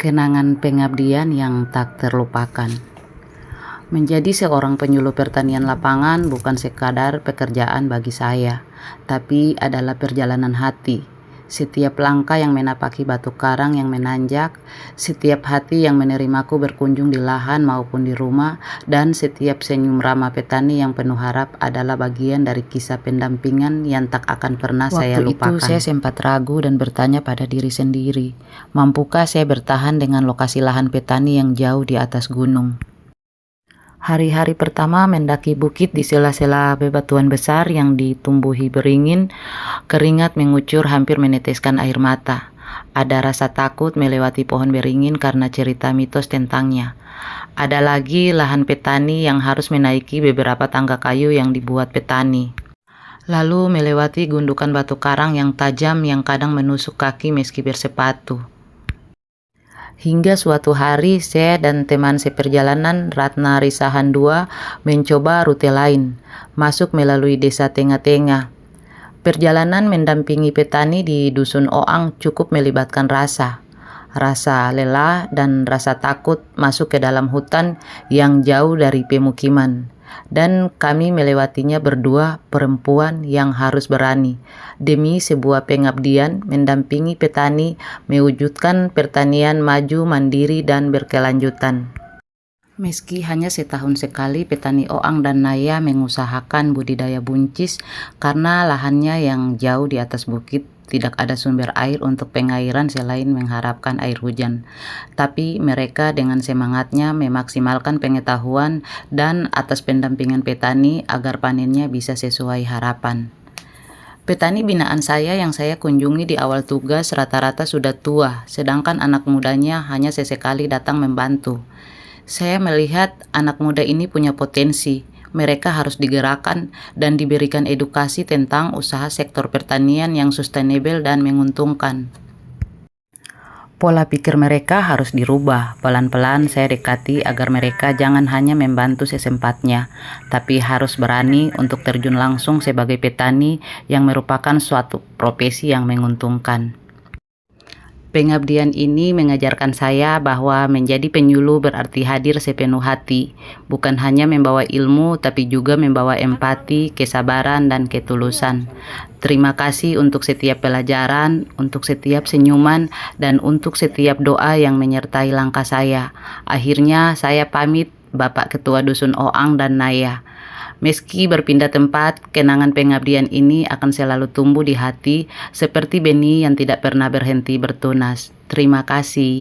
Kenangan pengabdian yang tak terlupakan. Menjadi seorang penyuluh pertanian lapangan bukan sekadar pekerjaan bagi saya, tapi adalah perjalanan hati. Setiap langkah yang menapaki batu karang yang menanjak, setiap hati yang menerimaku berkunjung di lahan maupun di rumah, dan setiap senyum ramah petani yang penuh harap adalah bagian dari kisah pendampingan yang tak akan pernah saya lupakan. Waktu itu saya sempat ragu dan bertanya pada diri sendiri, mampukah saya bertahan dengan lokasi lahan petani yang jauh di atas gunung? Hari-hari pertama mendaki bukit di sela-sela bebatuan besar yang ditumbuhi beringin, keringat mengucur hampir meneteskan air mata. Ada rasa takut melewati pohon beringin karena cerita mitos tentangnya. Ada lagi lahan petani yang harus menaiki beberapa tangga kayu yang dibuat petani. Lalu melewati gundukan batu karang yang tajam yang kadang menusuk kaki meski bersepatu. Hingga suatu hari saya dan teman seperjalanan Ratna Risahan II mencoba rute lain, masuk melalui desa tengah-tengah. Perjalanan mendampingi petani di Dusun Oang cukup melibatkan rasa lelah dan rasa takut masuk ke dalam hutan yang jauh dari pemukiman. Dan kami melewatinya berdua, perempuan yang harus berani demi sebuah pengabdian mendampingi petani mewujudkan pertanian maju, mandiri, dan berkelanjutan. Meski hanya setahun sekali, petani Oang dan Naya mengusahakan budidaya buncis karena lahannya yang jauh di atas bukit tidak ada sumber air untuk pengairan selain mengharapkan air hujan. Tapi mereka dengan semangatnya memaksimalkan pengetahuan dan atas pendampingan petani agar panennya bisa sesuai harapan. Petani binaan saya yang saya kunjungi di awal tugas rata-rata sudah tua, sedangkan anak mudanya hanya sesekali datang membantu. Saya melihat anak muda ini punya potensi. Mereka harus digerakkan dan diberikan edukasi tentang usaha sektor pertanian yang sustainable dan menguntungkan. Pola pikir mereka harus dirubah. Pelan-pelan saya dekati agar mereka jangan hanya membantu sesempatnya, tapi harus berani untuk terjun langsung sebagai petani yang merupakan suatu profesi yang menguntungkan. Pengabdian ini mengajarkan saya bahwa menjadi penyuluh berarti hadir sepenuh hati, bukan hanya membawa ilmu tapi juga membawa empati, kesabaran, dan ketulusan. Terima kasih untuk setiap pelajaran, untuk setiap senyuman, dan untuk setiap doa yang menyertai langkah saya. Akhirnya saya pamit, Bapak Ketua Dusun Oang dan Naya. Meski berpindah tempat, kenangan pengabdian ini akan selalu tumbuh di hati seperti benih yang tidak pernah berhenti bertunas. Terima kasih.